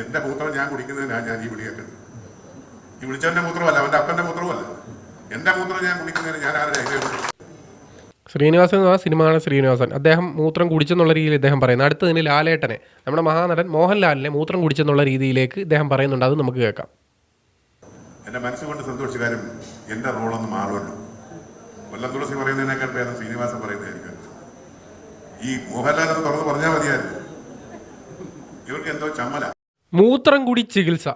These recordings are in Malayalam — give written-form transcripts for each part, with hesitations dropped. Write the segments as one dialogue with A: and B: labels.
A: എന്റെ മൂത്രം ഞാൻ കുടിക്കുന്നതിനാണ് ഞാൻ ഈ വിളിയേക്കുന്നത്. ഈ വിളിച്ചവന്റെ മൂത്രമല്ല, അവന്റെ അപ്പന്റെ മൂത്രമല്ല. എന്റെ മൂത്രം ഞാൻ കുടിക്കുന്നതിന് ഞാൻ ആരുടെ
B: ശ്രീനിവാസൻ എന്ന സിനിമയാണ് ശ്രീനിവാസൻ. അദ്ദേഹം മൂത്രം കുടിച്ചെന്നുള്ള രീതിയിൽ ഇദ്ദേഹം പറയുന്നത്. അടുത്തതിന് ലാലേട്ടനെ, നമ്മുടെ മഹാനടൻ മോഹൻലാലിനെ മൂത്രം കുടിച്ചെന്നുള്ള രീതിയിലേക്ക് ഇദ്ദേഹം പറയുന്നുണ്ട്. അത് നമുക്ക് കേൾക്കാം.
A: എന്റെ മനസ്സുകൊണ്ട് സന്തോഷിക്കാരും എന്റെ റോളൊന്ന് മാറുമല്ലോ. കൊല്ലം തുളസി പറയുന്നതിനേക്കാൾ ഭേദം ശ്രീനിവാസൻ പറയുന്നതായിരിക്കും. ഈ മോഹൻലാൽ എന്ന് തുറന്ന് പറഞ്ഞാൽ മതിയായിരുന്നു. ഇവർക്ക് എന്തോ ചമ്മല.
B: മൂത്രം കുടി ചികിത്സ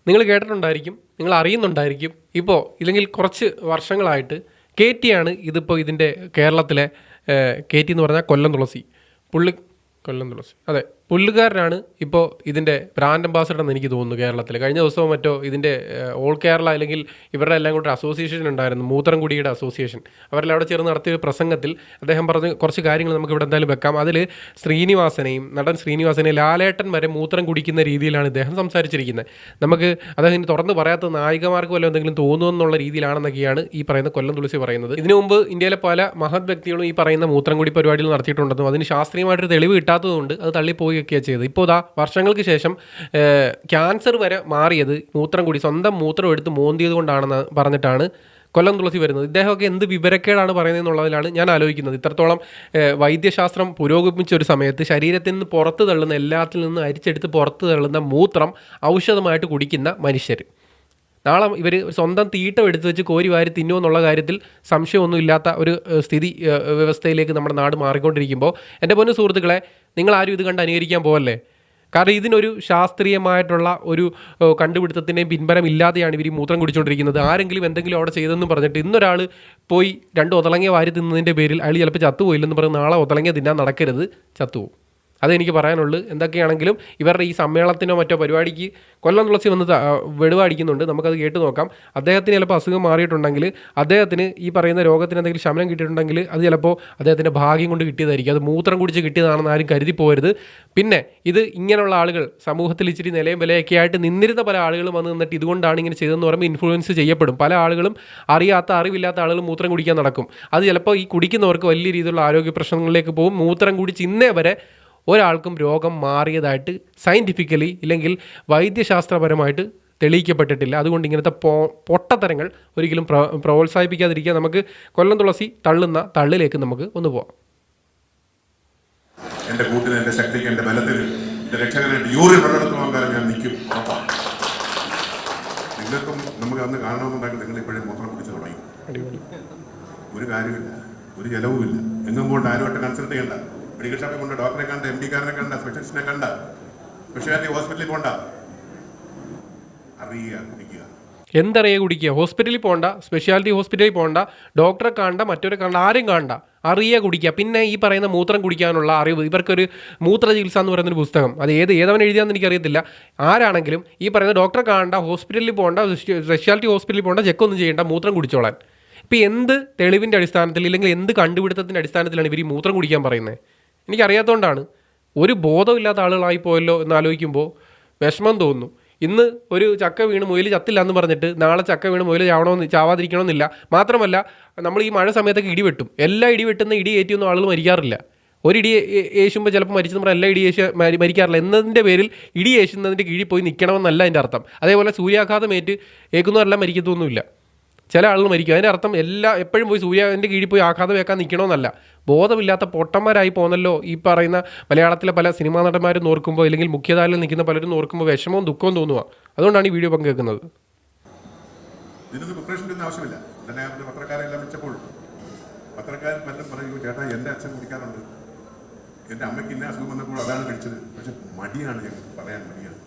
B: നിങ്ങൾ കേട്ടിട്ടുണ്ടായിരിക്കും, നിങ്ങൾ അറിയുന്നുണ്ടായിരിക്കും. ഇപ്പോൾ ഇല്ലെങ്കിൽ കുറച്ച് വർഷങ്ങളായിട്ട് KT ഇതിപ്പോൾ ഇതിൻ്റെ കേരളത്തിലെ KT എന്ന് പറഞ്ഞാൽ കൊല്ലം തുളസി അതെ, പുള്ളുകാരനാണ് ഇപ്പോൾ ഇതിൻ്റെ ബ്രാൻഡ് അംബാസഡർ എന്ന് എനിക്ക് തോന്നുന്നു കേരളത്തിൽ. കഴിഞ്ഞ ദിവസവും മറ്റോ ഇതിൻ്റെ ഓൾ കേരള അല്ലെങ്കിൽ ഇവരുടെ എല്ലാം കൂടെ അസോസിയേഷൻ ഉണ്ടായിരുന്നു, മൂത്രം കുടിയുടെ അസോസിയേഷൻ. അവരെല്ലാം അവിടെ ചേർന്ന് നടത്തിയ പ്രസംഗത്തിൽ അദ്ദേഹം പറഞ്ഞ കുറച്ച് കാര്യങ്ങൾ നമുക്ക് ഇവിടെ എന്തായാലും വെക്കാം. അതിൽ നടൻ ശ്രീനിവാസനെയും ലാലേട്ടൻ വരെ മൂത്രം കുടിക്കുന്ന രീതിയിലാണ് ഇദ്ദേഹം സംസാരിച്ചിരിക്കുന്നത്. നമുക്ക് അദ്ദേഹം തുറന്ന് പറയാത്ത നായികമാർക്ക് വല്ല എന്തെങ്കിലും തോന്നുമെന്നുള്ള രീതിയിലാണെന്നൊക്കെയാണ് ഈ പറയുന്ന കൊല്ലം തുളസി പറയുന്നത്. ഇതിനു മുമ്പ് ഇന്ത്യയിലെ പല മഹത് വ്യക്തികളും ഈ പറയുന്ന മൂത്രം കുടി പരിപാടികൾ നടത്തിയിട്ടുണ്ടെന്നും അതിന് ശാസ്ത്രീയമായിട്ടൊരു തെളിവ് കിട്ടാത്തതുകൊണ്ട് അത് തള്ളിപ്പോവുകയൊക്കെയാണ് ചെയ്തത്. ഇപ്പോൾ വർഷങ്ങൾക്ക് ശേഷം ക്യാൻസർ വരെ മാറിയത് മൂത്രം കുടി, സ്വന്തം മൂത്രം എടുത്ത് മോന്തിയത് കൊണ്ടാണെന്ന് പറഞ്ഞിട്ടാണ് കൊല്ലം തുളസി വരുന്നത്. ഇദ്ദേഹമൊക്കെ എന്ത് വിവരക്കേടാണ് പറയുന്നതെന്നുള്ളതിലാണ് ഞാൻ ആലോചിക്കുന്നത്. ഇത്രത്തോളം വൈദ്യശാസ്ത്രം പുരോഗമിച്ച ഒരു സമയത്ത് ശരീരത്തിൽ നിന്ന് പുറത്ത് തള്ളുന്ന, എല്ലാത്തിൽ നിന്ന് അരിച്ചെടുത്ത് പുറത്ത് തള്ളുന്ന മൂത്രം ഔഷധമായിട്ട് കുടിക്കുന്ന മനുഷ്യർ, നാളെ ഇവർ സ്വന്തം തീട്ടം എടുത്ത് വെച്ച് കോരി വാരി തിന്നുമോ എന്നുള്ള കാര്യത്തിൽ സംശയമൊന്നുമില്ലാത്ത ഒരു സ്ഥിതി വ്യവസ്ഥയിലേക്ക് നമ്മുടെ നാട് മാറിക്കൊണ്ടിരിക്കുമ്പോൾ എൻ്റെ പൊന്നു സുഹൃത്തുക്കളെ, നിങ്ങളാരും ഇത് കണ്ട് അനുകരിക്കാൻ പോകല്ലേ. കാരണം ഇതിനൊരു ശാസ്ത്രീയമായിട്ടുള്ള ഒരു കണ്ടുപിടുത്തത്തിൻ്റെയും പിൻബലം ഇല്ലാതെയാണ് ഇവർ ഈ മൂത്രം കുടിച്ചുകൊണ്ടിരിക്കുന്നത്. ആരെങ്കിലും എന്തെങ്കിലും അവിടെ ചെയ്തെന്ന് പറഞ്ഞിട്ട് ഇന്നൊരാൾ പോയി 2 ഒതളങ്ങ വാരി തിന്നതിൻ്റെ പേരിൽ അയാൾ ചിലപ്പോൾ ചത്തുപോയില്ലെന്ന് പറഞ്ഞ് നാളെ ഒതളങ്ങ തിന്നാൻ നടക്കരുത്, ചത്തുപോകും. അതെനിക്ക് പറയാനുള്ളൂ. എന്തൊക്കെയാണെങ്കിലും ഇവരുടെ ഈ സമ്മേളനത്തിനോ മറ്റോ പരിപാടിക്ക് കൊല്ലം തുളസി വന്ന് വെടുവാടിക്കുന്നുണ്ട്. നമുക്കത് കേട്ട് നോക്കാം. അദ്ദേഹത്തിന് ചിലപ്പോൾ അസുഖം മാറിയിട്ടുണ്ടെങ്കിൽ, അദ്ദേഹത്തിന് ഈ പറയുന്ന രോഗത്തിന് എന്തെങ്കിലും ശമനം കിട്ടിയിട്ടുണ്ടെങ്കിൽ അത് ചിലപ്പോൾ അദ്ദേഹത്തിൻ്റെ ഭാഗ്യം കൊണ്ട് കിട്ടിയതായിരിക്കും. അത് മൂത്രം കുടിച്ച് കിട്ടിയതാണെന്ന് ആരും കരുതി പോകരുത്. പിന്നെ ഇത് ഇങ്ങനെയുള്ള ആളുകൾ സമൂഹത്തിൽ ഇച്ചിരി നിലയും വിലയൊക്കെ ആയിട്ട് നിന്നിരുന്ന പല ആളുകളും വന്ന് നിന്നിട്ട് ഇതുകൊണ്ടാണ് ഇങ്ങനെ ചെയ്തതെന്ന് പറയുമ്പോൾ ഇൻഫ്ലുവൻസ് ചെയ്യപ്പെടും. പല ആളുകളും അറിവില്ലാത്ത ആളുകൾ മൂത്രം കുടിക്കാൻ നടക്കും. അത് ചിലപ്പോൾ ഈ കുടിക്കുന്നവർക്ക് വലിയ രീതിയിലുള്ള ആരോഗ്യ പ്രശ്നങ്ങളിലേക്ക് പോകും. മൂത്രം കുടിച്ച് ഇന്നേ വരെ ഒരാൾക്കും രോഗം മാറിയതായിട്ട് സയൻറ്റിഫിക്കലി ഇല്ലെങ്കിൽ വൈദ്യശാസ്ത്രപരമായിട്ട് തെളിയിക്കപ്പെട്ടിട്ടില്ല. അതുകൊണ്ട് ഇങ്ങനത്തെ പൊട്ടത്തരങ്ങൾ ഒരിക്കലും പ്രോത്സാഹിപ്പിക്കാതിരിക്കുക. നമുക്ക് കൊല്ലം തുളസി തള്ളുന്ന തള്ളിലേക്ക് നമുക്ക് ഒന്ന് പോവാം.
A: എൻ്റെ കൂട്ടിന്, എൻ്റെ ശക്തിക്ക്, എൻ്റെ ബലത്തിൽ, എൻ്റെ രക്ഷകനായിട്ട് യൂറിൻ പ്രകടനത്തോളം കാലം ഞാൻ നിൽക്കും. നിങ്ങൾക്കും നമുക്ക് അന്ന് കാണണമെന്നുണ്ടെങ്കിൽ നിങ്ങൾ ഇപ്പോഴും മൂത്രം കുടിച്ച് തുടങ്ങി. ഒരു കാര്യമില്ല, ഒരു ചെലവുമില്ല. എങ്ങും കൊണ്ട് ആരുമായിട്ട് കൺസൾട്ട് ചെയ്യണ്ട. മെഡിക്കൽ ഷോപ്പിൽ കൊണ്ട് ഡോക്ടറെ കണ്ട, MD-കാരനെ കണ്ട, സ്പെഷ്യലിസ്റ്റിനെ കണ്ട, സ്പെഷ്യാലിറ്റി ഹോസ്പിറ്റലിൽ പോണ്ട, അറിയുക, കുടിക്കുക.
B: എന്തറിയുക, കുടിക്കുക. ഹോസ്പിറ്റലിൽ പോകണ്ട, സ്പെഷ്യാലിറ്റി ഹോസ്പിറ്റലിൽ പോകണ്ട, ഡോക്ടറെ കാണണ്ട, മറ്റൊരു കാണണ്ട, ആരും കാണണ്ട, അറിയുക, കുടിക്കുക. പിന്നെ ഈ പറയുന്ന മൂത്രം കുടിക്കാനുള്ള അറിവ്, ഇവർക്കൊരു മൂത്ര ചികിത്സ എന്ന് പറയുന്നൊരു പുസ്തകം, അത് ഏതവൻ എഴുതിയാന്ന് എനിക്കറിയത്തില്ല. ആരാണെങ്കിലും ഈ പറയുന്ന ഡോക്ടറെ കാണണ്ട, ഹോസ്പിറ്റലിൽ പോകണ്ട, സ്പെഷ്യാലിറ്റി ഹോസ്പിറ്റലിൽ പോകണ്ട, ചെക്കൊന്നും ചെയ്യേണ്ട, മൂത്രം കുടിച്ചോളാൻ. ഇപ്പോൾ എന്ത് തെളിവിൻ്റെ അടിസ്ഥാനത്തിൽ ഇല്ലെങ്കിൽ എന്ത് കണ്ടുപിടുത്തത്തിൻ്റെ അടിസ്ഥാനത്തിലാണ് ഇവർ ഈ മൂത്രം കുടിക്കാൻ പറയുന്നത്? എനിക്കറിയാത്തതുകൊണ്ടാണ്. ഒരു ബോധമില്ലാത്ത ആളുകളായി പോയല്ലോ എന്ന് ആലോചിക്കുമ്പോൾ വിഷമം തോന്നുന്നു. ഇന്ന് ഒരു ചക്ക വീണ് മുയൽ ചത്തില്ല എന്ന് പറഞ്ഞിട്ട് നാളെ ചക്ക വീണ് മുയൽ ചാവാതിരിക്കണമെന്നില്ല. മാത്രമല്ല, നമ്മൾ ഈ മഴ സമയത്തൊക്കെ ഇടി വെട്ടും. എല്ലാ ഇടി വെട്ടുന്ന ഇടി ഏറ്റിയൊന്നും ആളുകൾ മരിക്കാറില്ല. ഒരു ഇടി ഏശുമ്പോൾ ചിലപ്പോൾ മരിച്ചെന്ന് പറഞ്ഞാൽ എല്ലാ ഇടി മരിക്കാറില്ല. എന്നതിൻ്റെ പേരിൽ ഇടി ഏശുന്നതിൻ്റെ കീഴിൽ പോയി നിൽക്കണമെന്നല്ല അതിൻ്റെ അർത്ഥം. അതേപോലെ സൂര്യാഘാതം ഏൽക്കുന്നവരെല്ലാം മരിക്കത്തൊന്നുമില്ല. ചില ആളുകൾ മരിക്കും. അതിൻ്റെ അർത്ഥം എപ്പോഴും പോയി സൂര്യൻ്റെ കീഴിൽ പോയി ആഘാതം വെക്കാൻ നിൽക്കണമെന്നല്ല. ബോധമില്ലാത്ത പൊട്ടന്മാരായി പോകുന്നല്ലോ ഈ പറയുന്ന മലയാളത്തിലെ പല സിനിമാ നടന്മാരും നോർക്കുമ്പോൾ, അല്ലെങ്കിൽ മുഖ്യധാരയിൽ നിൽക്കുന്ന പലരും നോർക്കുമ്പോൾ വിഷമവും ദുഃഖവും തോന്നുക. അതുകൊണ്ടാണ് ഈ വീഡിയോ പങ്കുവെക്കുന്നത്.
A: ഇതിനൊന്നും പ്രിപ്പറേഷൻ്റെ ഒന്നും ആവശ്യമില്ല. തന്നെ പത്രക്കാരെല്ലാം വിളിച്ചപ്പോൾ പത്രക്കാരൻ പലരും പറയൂ, ചേട്ടാ എൻ്റെ അച്ഛൻ കുടിക്കാറുണ്ട്, എൻ്റെ അമ്മയ്ക്ക് ഇന്ന അസുഖം വന്നപ്പോൾ അതാണ് കഴിച്ചത്. പക്ഷെ മടിയാണ്, ഞങ്ങൾക്ക് പറയാൻ മടിയാണ്.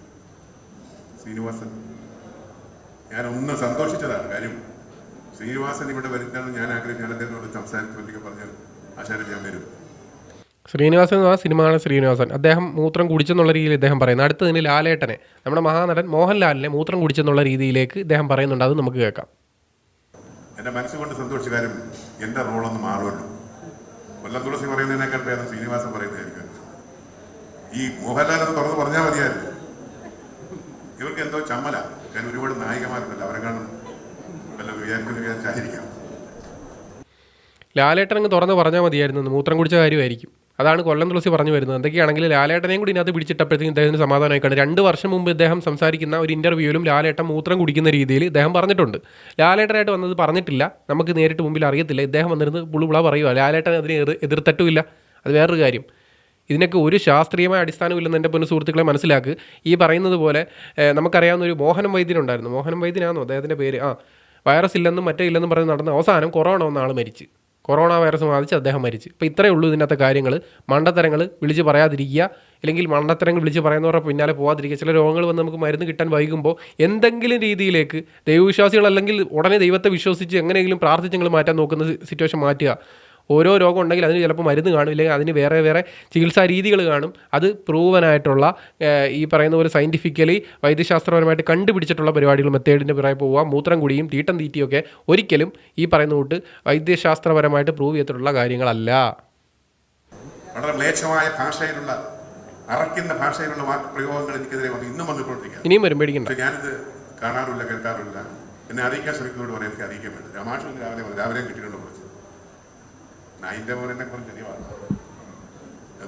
A: ശ്രീനിവാസൻ, ഞാനൊന്ന് സന്തോഷിച്ചതാണ്. കാര്യം ശ്രീനിവാസൻ ഇവിടെ വരുത്താൻ ഞാൻ ആഗ്രഹിച്ചു. ഞാൻ അദ്ദേഹത്തോട് സംസാരിച്ചൊക്കെ പറഞ്ഞാൽ ആശാരം ഞാൻ വരും.
B: ശ്രീനിവാസൻ എന്ന സിനിമയാണ് ശ്രീനിവാസൻ. അദ്ദേഹം മൂത്രം കുടിച്ചെന്നുള്ള രീതിയിൽ ഇദ്ദേഹം പറയുന്നത്. അടുത്തതിന് ലാലേട്ടനെ, നമ്മുടെ മഹാനടൻ മോഹൻലാലിനെ മൂത്രം കുടിച്ചെന്നുള്ള രീതിയിലേക്ക് ഇദ്ദേഹം പറയുന്നുണ്ട്. അത് നമുക്ക് കേൾക്കാം.
A: എൻ്റെ മനസ്സുകൊണ്ട് സന്തോഷിക്കാരും എൻ്റെ റോളൊന്ന് മാറുമല്ലോ. കൊല്ലം തുളസി പറയുന്നതിനേക്കാൾ ഭേദം ശ്രീനിവാസൻ പറയുന്നതായിരിക്കും. ഈ മോഹൻലാൽ എന്ന് തുറന്ന് പറഞ്ഞാൽ മതിയായിരുന്നു. ഇവർക്ക് എന്തോ ചമ്മല. ഞാൻ ഒരുപാട് നായികമാരുണ്ടല്ലോ, അവരെ കാണും വല്ല വിചാരിച്ചായിരിക്കാം.
B: ലാലേട്ടൻ അങ്ങ് തുറന്ന് പറഞ്ഞാൽ മതിയായിരുന്നു, മൂത്രം കുടിച്ച കാര്യമായിരിക്കും. അതാണ് കൊല്ലം തുളസി പറഞ്ഞു വരുന്നത്. എന്തൊക്കെയാണെങ്കിലും ലാലേട്ടനെയും കൂടി ഇതിനകത്ത് പിടിച്ചിട്ടപ്പോഴത്തേക്കും ഇദ്ദേഹത്തിന് സമാധാനമായി കാണും. 2 വർഷം മുമ്പ് ഇദ്ദേഹം സംസാരിക്കുന്ന ഒരു ഇൻ്റർവ്യൂവിലും ലാലേട്ടൻ മൂത്രം കുടിക്കുന്ന രീതിയിൽ ഇദ്ദേഹം പറഞ്ഞിട്ടുണ്ട്. ലാലേട്ടനായിട്ട് വന്നത് പറഞ്ഞിട്ടില്ല, നമുക്ക് നേരിട്ട് മുമ്പിൽ അറിയത്തില്ല. ഇദ്ദേഹം വന്നിരുന്ന് പുളുപുള പറയുക, ലാലേട്ടൻ അതിനെ എതിർത്തിട്ടുമില്ല. അത് വേറൊരു കാര്യം. ഇതിനൊക്കെ ഒരു ശാസ്ത്രീയമായ അടിസ്ഥാനമില്ലെന്ന് എൻ്റെ പൊന്നു സുഹൃത്തുക്കളെ മനസ്സിലാക്കുക. ഈ പറയുന്നത് പോലെ നമുക്കറിയാവുന്ന ഒരു മോഹനം വൈദ്യനുണ്ടായിരുന്നു. മോഹനം വൈദ്യനാണോ അദ്ദേഹത്തിൻ്റെ പേര്? വൈറസ് ഇല്ലെന്നും മറ്റേ ഇല്ലെന്നും പറഞ്ഞ് നടന്ന അവസാനം കൊറോണ വന്ന ആൾ മരിച്ച്, കൊറോണ വൈറസ് ബാധിച്ച് അദ്ദേഹം മരിച്ച്. ഇപ്പോൾ ഇത്രയേ ഉള്ളൂ ഇതിനകത്തെ കാര്യങ്ങൾ. മണ്ടത്തരങ്ങൾ വിളിച്ച് പറയാതിരിക്കുക, അല്ലെങ്കിൽ മണ്ടത്തരങ്ങൾ വിളിച്ച് പറയുന്നവരുടെ പിന്നാലെ പോകാതിരിക്കുക. ചില രോഗങ്ങൾ വന്ന് നമുക്ക് മരുന്ന് കിട്ടാൻ വൈകുമ്പോൾ എന്തെങ്കിലും രീതിയിലേക്ക് ദൈവവിശ്വാസികൾ അല്ലെങ്കിൽ ഉടനെ ദൈവത്തെ വിശ്വസിച്ച് എങ്ങനെയെങ്കിലും പ്രാർത്ഥിച്ചെങ്കിലും മാറ്റാൻ നോക്കുന്ന സിറ്റുവേഷൻ മാറ്റുക. ഓരോ രോഗം ഉണ്ടെങ്കിൽ അതിന് ചിലപ്പോൾ മരുന്ന് കാണും, ഇല്ലെങ്കിൽ അതിന് വേറെ വേറെ ചികിത്സാ രീതികൾ കാണും. അത് പ്രൂവനായിട്ടുള്ള ഈ പറയുന്ന പോലെ സയൻറ്റിഫിക്കലി വൈദ്യശാസ്ത്രപരമായിട്ട് കണ്ടുപിടിച്ചിട്ടുള്ള പരിപാടികൾ മെത്തേഡിൻ്റെ പിറകെ പോവുക. മൂത്രം കുടിയും തീട്ടം തീറ്റിയൊക്കെ ഒരിക്കലും ഈ പറയുന്ന കൂട്ട് വൈദ്യശാസ്ത്രപരമായിട്ട് പ്രൂവ് ചെയ്തിട്ടുള്ള കാര്യങ്ങളല്ല.
A: വളരെ മ്ലേച്ഛമായ ഭാഷയിലുള്ള അറയ്ക്കുന്ന ഭാഷയിലുള്ള വാക്കുപ്രയോഗങ്ങൾ എനിക്കെതിരെ വന്ന് ഇന്നും വന്നുകൊണ്ടിരിക്കുക.
B: ഇനിയും വരും, പേടിക്കണ്ട.
A: ഞാനിത് കാണാറില്ല, കേൾക്കാറില്ല. എന്നെ അറിയിക്കാൻ ശ്രമിക്കുന്നതോട് പറയാൻ എനിക്ക് അറിയിക്കാൻ വേണ്ടി രാമാഷ് രാവിലെ കിട്ടിയിട്ടുണ്ട്. കുറച്ച് നായിൻ്റെ മോനെ കുറിച്ച് അറിയാം.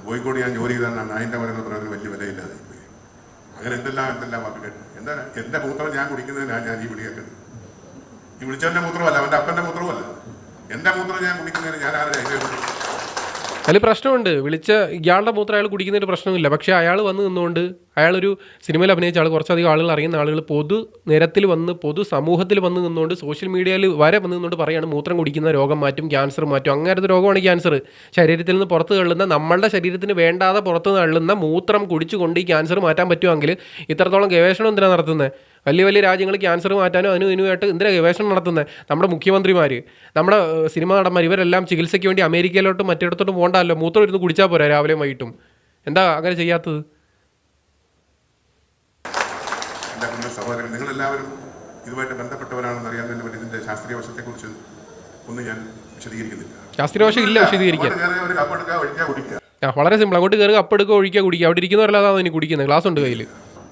A: കോഴിക്കോട് ഞാൻ ജോലി ചെയ്താൽ നായിൻ്റെ മോൻ എന്ന് പറയുന്നത് വലിയ വിലയില്ലാതെ പോയി. അങ്ങനെ എന്തെല്ലാം വാക്കുകൾ. എന്താണ് എൻ്റെ മൂത്രം ഞാൻ കുടിക്കുന്നതിനാണ് ഞാൻ ഈ വിളി കേൾക്കുന്നത്. ഈ വിളിച്ചവൻ്റെ മൂത്രമല്ല, അവൻ്റെ അപ്പൻ്റെ മൂത്രമല്ല. എൻ്റെ മൂത്രം ഞാൻ കുടിക്കുന്നതിന് ഞാൻ ആരുടെ
B: അതിൽ പ്രശ്നമുണ്ട്. വിളിച്ച ഇയാളുടെ മൂത്രം അയാൾ കുടിക്കുന്നതിന് പ്രശ്നമില്ല. പക്ഷേ അയാൾ വന്ന് നിന്നുകൊണ്ട് അയാളൊരു സിനിമയിൽ അഭിനയിച്ച ആൾ, കുറച്ചധികം ആളുകൾ അറിയുന്ന ആളുകൾ പൊതു നിരത്തിൽ വന്ന് പൊതു സമൂഹത്തിൽ വന്ന് നിന്നുകൊണ്ട് സോഷ്യൽ മീഡിയയിൽ വരെ വന്ന് നിന്നുകൊണ്ട് പറയുകയാണ് മൂത്രം കുടിക്കുന്ന രോഗം മാറ്റും, ക്യാൻസർ മാറ്റും. അങ്ങനത്തെ രോഗമാണ് ക്യാൻസർ. ശരീരത്തിൽ നിന്ന് പുറത്ത് തള്ളുന്ന, നമ്മളുടെ ശരീരത്തിന് വേണ്ടാതെ പുറത്ത് തള്ളുന്ന മൂത്രം കുടിച്ചുകൊണ്ട് ഈ ക്യാൻസർ മാറ്റാൻ പറ്റുമെങ്കിൽ ഇത്രത്തോളം ഗവേഷണം എന്തിനാണ് നടത്തുന്നത്? വലിയ വലിയ രാജ്യങ്ങൾ ക്യാൻസർ മാറ്റാനോ ഇതിനുമായിട്ട് എന്തിനാണ് ഗവേഷണം നടത്തുന്നത്? നമ്മുടെ മുഖ്യമന്ത്രിമാർ, നമ്മുടെ സിനിമാ നടന്മാർ, ഇവരെല്ലാം ചികിത്സയ്ക്ക് വേണ്ടി അമേരിക്കയിലോട്ടും മറ്റിടത്തോട്ടും പോകണ്ടല്ലോ. മൂത്രം ഇരുന്ന് കുടിച്ചാൽ പോരാ രാവിലെയും വൈകിട്ടും? എന്താ അങ്ങനെ ചെയ്യാത്തത്?
A: എൻ്റെ സഹോദരൻ, നിങ്ങളെല്ലാവരും ഇതുമായിട്ട് ബന്ധപ്പെട്ടവരാണെന്ന് അറിയാൻ വേണ്ടി ഇതിൻ്റെ ശാസ്ത്രീയ വശത്തെക്കുറിച്ച് ഒന്നും ഞാൻ വിശദീകരിക്കുന്നില്ല.
B: ശാസ്ത്രീയ വശം ഇല്ല വിശദീകരിക്കാൻ. വളരെ സിമ്പിൾ. അങ്ങോട്ട് കയറുക, അപ്പെടുക്കുക, ഒഴിക്കുക, കുടിക്കുക. അവിടെ ഇരിക്കുന്നവരല്ലാതാണ് ഇനി കുടിക്കുന്നത്. ഗ്ലാസ് ഉണ്ട് കയ്യിൽ.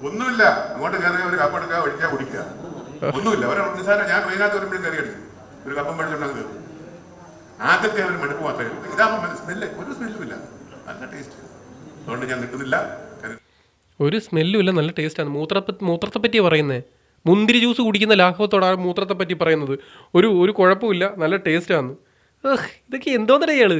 A: ഒന്നുമില്ല. അങ്ങോട്ട് കയറി ഒരു കപ്പ് എടുക്കുക, ഒഴിക്കുക, കുടിക്കുക. ഒന്നുമില്ല. നിസ്സാരം. ഞാൻ ട്രെയിനകത്ത് വരുമ്പോഴും കയറി അടിക്കും. ഒരു കപ്പം മേടിച്ചുണ്ടെങ്കിൽ കയറും. ആദ്യത്തെ ഒരു മടുപ്പ് മാത്രമേ ഉള്ളൂ. ഇതാകുമ്പോൾ സ്മെല്ല്, ഒരു സ്മെല്ലുമില്ല, നല്ല ടേസ്റ്റ്. അതുകൊണ്ട് ഞാൻ നിൽക്കുന്നില്ല.
B: ഒരു സ്മെല്ലും ഇല്ല, നല്ല ടേസ്റ്റാണ്. മൂത്രത്തെ പറ്റിയാണ് പറയുന്നത്. മുന്തിരി ജ്യൂസ് കുടിക്കുന്ന ലാഘവത്തോടാണ് മൂത്രത്തെ പറ്റി പറയുന്നത്. ഒരു കുഴപ്പമില്ല, നല്ല ടേസ്റ്റാണ്. ഇതൊക്കെ എന്തോന്നല്ലേ ഇയാൾ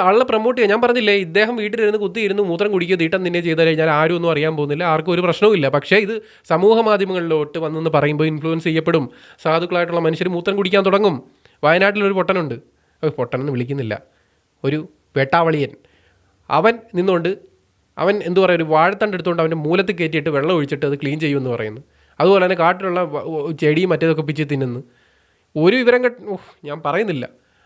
B: ആളെ പ്രൊമോട്ട് ചെയ്യുക. ഞാൻ പറഞ്ഞില്ലേ, ഇദ്ദേഹം വീട്ടിലിരുന്ന് കുത്തിയിരുന്ന് മൂത്രം കുടിക്കുക, തീട്ടം തന്നെ ചെയ്താൽ കഴിഞ്ഞാൽ ആരും ഒന്നും അറിയാൻ പോകുന്നില്ല, ആർക്കും ഒരു പ്രശ്നവുമില്ല. പക്ഷേ ഇത് സമൂഹ മാധ്യമങ്ങളിലോട്ട് വന്നെന്ന് പറയുമ്പോൾ ഇൻഫ്ലുവൻസ് ചെയ്യപ്പെടും. സാധുക്കളായിട്ടുള്ള മനുഷ്യർ മൂത്രം കുടിക്കാൻ തുടങ്ങും. വയനാട്ടിലൊരു പൊട്ടനുണ്ട്, പൊട്ടനെന്ന് വിളിക്കുന്നില്ല, ഒരു വെട്ടാവളിയൻ. അവൻ നിന്നുകൊണ്ട് അവൻ എന്തു പറയുക, ഒരു വാഴത്തണ്ട് എടുത്തുകൊണ്ട് അവൻ്റെ മൂലത്ത് കയറ്റിയിട്ട് വെള്ളം ഒഴിച്ചിട്ട് അത് ക്ലീൻ ചെയ്യുമെന്ന് പറയുന്നു. അതുപോലെ തന്നെ കാട്ടിലുള്ള ചെടിയും മറ്റേതൊക്കെ പിച്ച് തിന്നുന്നു. ഒരു വിവരം ഞാൻ പറയുന്നില്ല.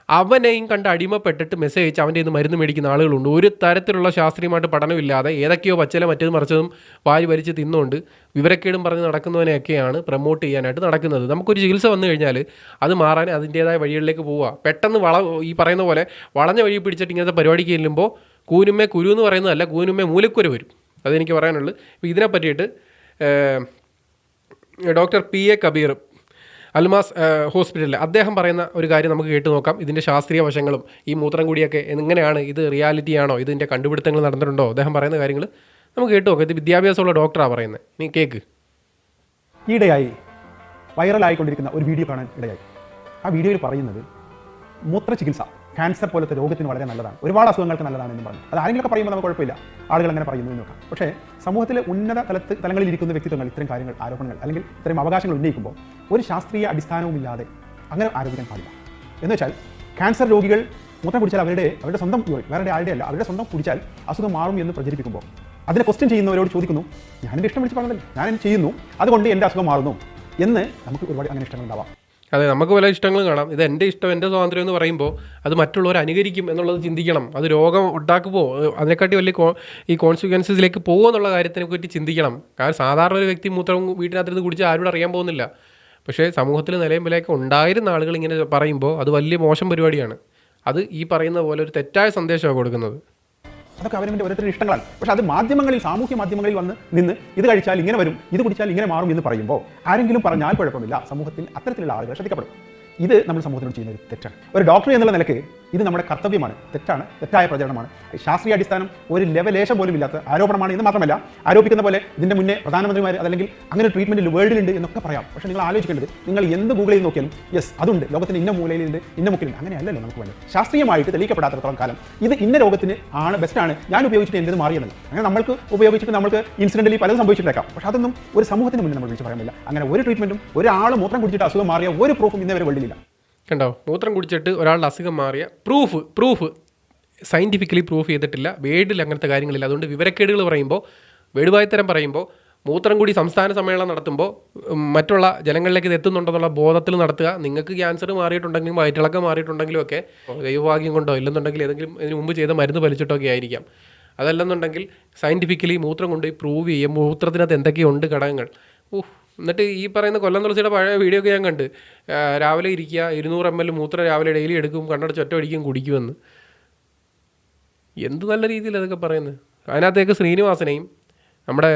B: അവനെയും കണ്ട് അടിമപ്പെട്ടിട്ട് മെസ്സേജ് അയച്ച് അവൻ്റെ നിന്ന് മരുന്ന് മേടിക്കുന്ന ആളുകളുണ്ട്. ഒരു തരത്തിലുള്ള ശാസ്ത്രീയമായിട്ട് പഠനമില്ലാതെ ഏതൊക്കെയോ പച്ചില മറ്റേത് മറിച്ചതും വാരി വലിച്ച് തിന്നുകൊണ്ട് വിവരക്കേടും പറഞ്ഞ് നടക്കുന്നവനെയൊക്കെയാണ് പ്രൊമോട്ട് ചെയ്യാനായിട്ട് നടക്കുന്നത്. നമുക്കൊരു ചികിത്സ വന്നു കഴിഞ്ഞാൽ അത് മാറാൻ അതിൻ്റേതായ വഴികളിലേക്ക് പോവുക. പെട്ടെന്ന് ഈ പറയുന്ന പോലെ വളഞ്ഞ വഴി പിടിച്ചിട്ട് ഇങ്ങനത്തെ പരിപാടിക്ക് ചെല്ലുമ്പോൾ കൂനുമ്മേ കുരു എന്ന് പറയുന്നതല്ല, കൂനുമ്മേ മൂലക്കുരു വരും. അതെനിക്ക് പറയാനുള്ളൂ. അപ്പോൾ ഇതിനെ പറ്റിയിട്ട് ഡോക്ടർ PA കബീർ അൽമാസ് ഹോസ്പിറ്റലിൽ അദ്ദേഹം പറയുന്ന ഒരു കാര്യം നമുക്ക് കേട്ട് നോക്കാം. ഇതിൻ്റെ ശാസ്ത്രീയ വശങ്ങളും ഈ മൂത്രം കൂടിയൊക്കെ എങ്ങനെയാണ്, ഇത് റിയാലിറ്റി ആണോ, ഇതിൻ്റെ കണ്ടുപിടുത്തങ്ങൾ നടന്നിട്ടുണ്ടോ, അദ്ദേഹം പറയുന്ന കാര്യങ്ങൾ നമുക്ക് കേട്ട് നോക്കാം. ഇത് വിദ്യാഭ്യാസമുള്ള ഡോക്ടറാണ് പറയുന്നത്. നീ കേക്ക്.
C: ഈയിടെയായി വൈറലായിക്കൊണ്ടിരിക്കുന്ന ഒരു വീഡിയോ കാണാൻ ഇടയായി. ആ വീഡിയോയിൽ പറയുന്നത് മൂത്ര ചികിത്സ ക്യാൻസർ പോലത്തെ രോഗത്തിന് വളരെ നല്ലതാണ്, ഒരുപാട് അസുഖങ്ങൾക്ക് നല്ലതാണെന്ന് പറഞ്ഞു. അത് ആരെങ്കിലുമൊക്കെ പറയുമ്പോൾ നമുക്ക് കുഴപ്പമില്ല, ആളുകൾ അങ്ങനെ പറയുന്നു എന്ന് നോക്കാം. പക്ഷേ സമൂഹത്തിലെ ഉന്നത തലങ്ങളിൽ ഇരിക്കുന്ന വ്യക്തിത്വങ്ങൾ ഇത്തരം കാര്യങ്ങൾ, ആരോപണങ്ങൾ അല്ലെങ്കിൽ ഇത്തരം അവകാശങ്ങൾ ഉന്നയിക്കുമ്പോൾ ഒരു ശാസ്ത്രീയ അടിസ്ഥാനവുമില്ലാതെ അങ്ങനെ ആരോപിക്കാൻ പാടില്ല. എന്ന് വെച്ചാൽ ക്യാൻസർ രോഗികൾ മൂത്രം കുടിച്ചാൽ അവരുടെ സ്വന്തം വേറെ ആരുടെ അല്ല, അവരുടെ സ്വന്തം കുടിച്ചാൽ അസുഖം മാറും എന്ന് പ്രചരിപ്പിക്കുമ്പോൾ അതിനെ ക്വസ്റ്റ്യൻ ചെയ്യുന്നവരോട് ചോദിക്കുന്നു, ഞാൻ എൻ്റെ ഇഷ്ടം വിളിച്ച് പറഞ്ഞതല്ലേ, ഞാൻ ചെയ്യുന്നു, അതുകൊണ്ട് എൻ്റെ അസുഖം മാറുന്നു എന്ന് നമുക്ക് ഒരുപാട് അങ്ങനെ ഇഷ്ടങ്ങൾ ഉണ്ടാവാം.
B: അതെ, നമുക്ക് പല ഇഷ്ടങ്ങളും കാണാം. ഇത് എൻ്റെ ഇഷ്ടം, എൻ്റെ സ്വാതന്ത്ര്യം എന്ന് പറയുമ്പോൾ അത് മറ്റുള്ളവർ അനുകരിക്കും എന്നുള്ളത് ചിന്തിക്കണം. അത് രോഗം ഉണ്ടാക്കുമോ, അതിനെക്കാട്ടി വലിയ ഈ കോൺസിക്വൻസസിലേക്ക് പോകുമോ എന്നുള്ള കാര്യത്തിനെ പറ്റി ചിന്തിക്കണം. കാരണം സാധാരണ ഒരു വ്യക്തി മൂത്രം വീട്ടിനകത്തിരുന്ന് കുടിച്ച് ആരോടും അറിയാൻ പോകുന്നില്ല. പക്ഷേ സമൂഹത്തിൽ നിലയും വിലയൊക്കെ ഉണ്ടായിരുന്ന ആളുകൾ ഇങ്ങനെ പറയുമ്പോൾ അത് വലിയ മോശം പരിപാടിയാണ്. അത് ഈ പറയുന്ന പോലെ ഒരു തെറ്റായ സന്ദേശമാണ് കൊടുക്കുന്നത്.
C: അതൊക്കെ അവരുടെ ഓരോരുത്തരുടെ ഇഷ്ടങ്ങളാണ്. പക്ഷേ അത് മാധ്യമങ്ങളിൽ, സാമൂഹ്യ മാധ്യമങ്ങളിൽ വന്ന് നിന്ന് ഇത് കഴിച്ചാൽ ഇങ്ങനെ വരും, ഇത് കുടിച്ചാൽ ഇങ്ങനെ മാറും എന്ന് പറയുമ്പോൾ ആരെങ്കിലും പറഞ്ഞാൽ കുഴപ്പമില്ല, സമൂഹത്തിൽ അത്തരത്തിലുള്ള ആളുകൾ ശ്രദ്ധിക്കപ്പെടും. ഇത് നമ്മൾ സമൂഹത്തിനോട് ചെയ്യുന്ന ഒരു തെറ്റാണ്. ഒരു ഡോക്ടർ എന്നുള്ള നിലയ്ക്ക് ഇത് നമ്മുടെ കർത്തവ്യമാണ്. തെറ്റായ പ്രചരണമാണ്. ശാസ്ത്രീയ അടിസ്ഥാനം ഒരു ലെവലേശം പോലും ഇല്ലാത്ത ആരോപണമാണ്. ഇത് മാത്രമല്ല, ആരോപിക്കുന്ന പോലെ ഇതിൻ്റെ മുന്നേ പ്രധാനമന്ത്രിമാർ അതല്ലെങ്കിൽ അങ്ങനെ ട്രീറ്റ്മെൻറ്റ് വേൾഡിലുണ്ട് എന്നൊക്കെ പറയാം. പക്ഷേ നിങ്ങൾ ആലോചിക്കേണ്ടത്, നിങ്ങൾ എന്ത് ഗൂഗിൾ ചെയ്ത് നോക്കിയാലും യെസ് അതുണ്ട്, ലോകത്തിന് ഇന്ന മൂലയിലുണ്ട്, ഇന്ന മുക്കിലുണ്ട്. അങ്ങനെയല്ലല്ലോ നമുക്ക് വേണ്ടത്. ശാസ്ത്രീയമായിട്ട് തെളിയിക്കപ്പെടാത്തത്തോളം കാലം ഇത് ഇന്ന രോഗത്തിന് ബെസ്റ്റാണ്, ഞാൻ ഉപയോഗിച്ചിട്ട് എന്റേത് മാറിയെന്നല്ല. അങ്ങനെ നമ്മൾക്ക് ഉപയോഗിച്ചിട്ട് നമുക്ക് ഇൻസിഡൻ്റലി പലതും സംഭവിച്ചിട്ടേക്കാം. പക്ഷേ അതൊന്നും ഒരു സമൂഹത്തിന് മുന്നിൽ നമ്മൾ വിളിച്ച് പറയാൻ പറ്റില്ല. അങ്ങനെ ഒരു ട്രീറ്റ്മെൻറ്റും ഒരാൾ മൂത്രം കുടിച്ചിട്ട് അസുഖം മാറിയ ഒരു പ്രൂഫും ഇന്നേ വരെ വേൾഡിലില്ല.
B: കണ്ടോ, മൂത്രം കുടിച്ചിട്ട് ഒരാളുടെ അസുഖം മാറിയ പ്രൂഫ് സയൻറ്റിഫിക്കലി പ്രൂഫ് ചെയ്തിട്ടില്ല. വേർഡിൽ അങ്ങനത്തെ കാര്യങ്ങളില്ല. അതുകൊണ്ട് വിവരക്കേടുകൾ പറയുമ്പോൾ, വേടുവായ്ത്തരം പറയുമ്പോൾ, മൂത്രം കൂടി സംസ്ഥാന സമ്മേളനം നടത്തുമ്പോൾ മറ്റുള്ള ജനങ്ങളിലേക്ക് ഇത് എത്തുന്നുണ്ടെന്നുള്ള ബോധത്തിൽ നടത്തുക. നിങ്ങൾക്ക് ക്യാൻസർ മാറിയിട്ടുണ്ടെങ്കിലും വയറ്റിളക്കം മാറിയിട്ടുണ്ടെങ്കിലും ഒക്കെ ദൈവഭാഗ്യം കൊണ്ടോ ഇല്ലെന്നുണ്ടെങ്കിൽ ഏതെങ്കിലും ഇതിന് മുമ്പ് ചെയ്ത മരുന്ന് വലിച്ചിട്ടൊക്കെ ആയിരിക്കാം. അതല്ലെന്നുണ്ടെങ്കിൽ സയൻറ്റിഫിക്കലി മൂത്രം കൊണ്ടുപോയി പ്രൂവ് ചെയ്യുക, മൂത്രത്തിനകത്ത് എന്തൊക്കെയുണ്ട് ഘടകങ്ങൾ. എന്നിട്ട് ഈ പറയുന്ന കൊല്ലം തുളസിയുടെ പഴയ വീഡിയോ ഒക്കെ ഞാൻ കണ്ട്, രാവിലെ ഇരിക്കുക 200 ml മൂത്രം രാവിലെ ഡെയിലി എടുക്കും, കണ്ണടച്ച് ഒറ്റ അടിക്കും കുടിക്കുമെന്ന്. എന്ത് നല്ല രീതിയിൽ അതൊക്കെ പറയുന്നത്. അതിനകത്തേക്ക് ശ്രീനിവാസനെയും നമ്മുടെ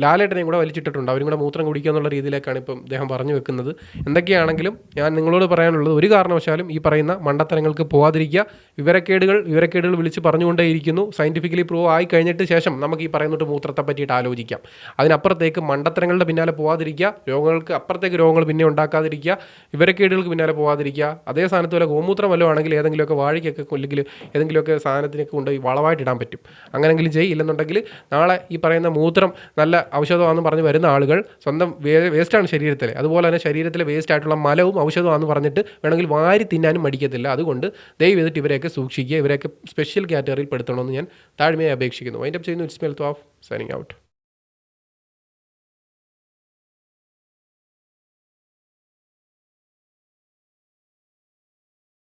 B: ലാലേട്ടനെയും കൂടെ വലിച്ചിട്ടിട്ടുണ്ട്. അവരും കൂടെ മൂത്രം കുടിക്കുക എന്നുള്ള രീതിയിലേക്കാണ് ഇപ്പം അദ്ദേഹം പറഞ്ഞു വെക്കുന്നത്. എന്തൊക്കെയാണെങ്കിലും ഞാൻ നിങ്ങളോട് പറയാനുള്ളത്, ഒരു കാരണവശാലും ഈ പറയുന്ന മണ്ടത്തരങ്ങൾക്ക് പോകാതിരിക്കുക. വിവരക്കേടുകൾ വിളിച്ച് പറഞ്ഞുകൊണ്ടേയിരിക്കുന്നു. സയൻറ്റിഫിക്കലി പ്രൂവ് ആയി കഴിഞ്ഞിട്ട് ശേഷം നമുക്ക് ഈ പറയുന്നിട്ട് മൂത്രത്തെ പറ്റിയിട്ട് ആലോചിക്കാം. അതിനപ്പുറത്തേക്ക് മണ്ടത്തരങ്ങളുടെ പിന്നാലെ പോകാതിരിക്കുക. രോഗങ്ങൾക്ക് അപ്പുറത്തേക്ക് രോഗങ്ങൾ പിന്നെ ഉണ്ടാക്കാതിരിക്കുക. വിവരക്കേടുകൾക്ക് പിന്നാലെ പോകാതിരിക്കുക. അതേ സ്ഥാനത്ത് പോലെ ഗോമൂത്രം വല്ലതും ആണെങ്കിൽ ഏതെങ്കിലുമൊക്കെ വാഴയ്ക്കൊക്കെ കൊല്ലെങ്കിൽ ഏതെങ്കിലുമൊക്കെ സാധനത്തിനൊക്കെ കൊണ്ടുപോയി വളമായിട്ട് ഇടാൻ പറ്റും. അങ്ങനെയെങ്കിലും ചെയ്യില്ലെന്നുണ്ടെങ്കിൽ നാളെ ഈ പറയുന്ന മൂത്രം നല്ല ഔഷധമാണെന്ന് പറഞ്ഞ് വരുന്ന ആളുകൾ സ്വന്തം വേസ്റ്റാണ് ശരീരത്തിൽ, അതുപോലെ തന്നെ ശരീരത്തിലെ വേസ്റ്റ് ആയിട്ടുള്ള മലവും ഔഷധമാണെന്ന് പറഞ്ഞിട്ട് വേണമെങ്കിൽ വാരി തിന്നാനും മടിക്കത്തില്ല. അതുകൊണ്ട് ദയവ് ചെയ്തിട്ട് ഇവരെയൊക്കെ സൂക്ഷിക്കുക. ഇവരെയൊക്കെ സ്പെഷ്യൽ കാറ്റഗറിയിൽ പെടുത്തണമെന്ന് ഞാൻ താഴ്മയായി അപേക്ഷിക്കുന്നു. വൈൻഡപ്പ് ചെയ്യുന്നു. It's me Althaf signing out.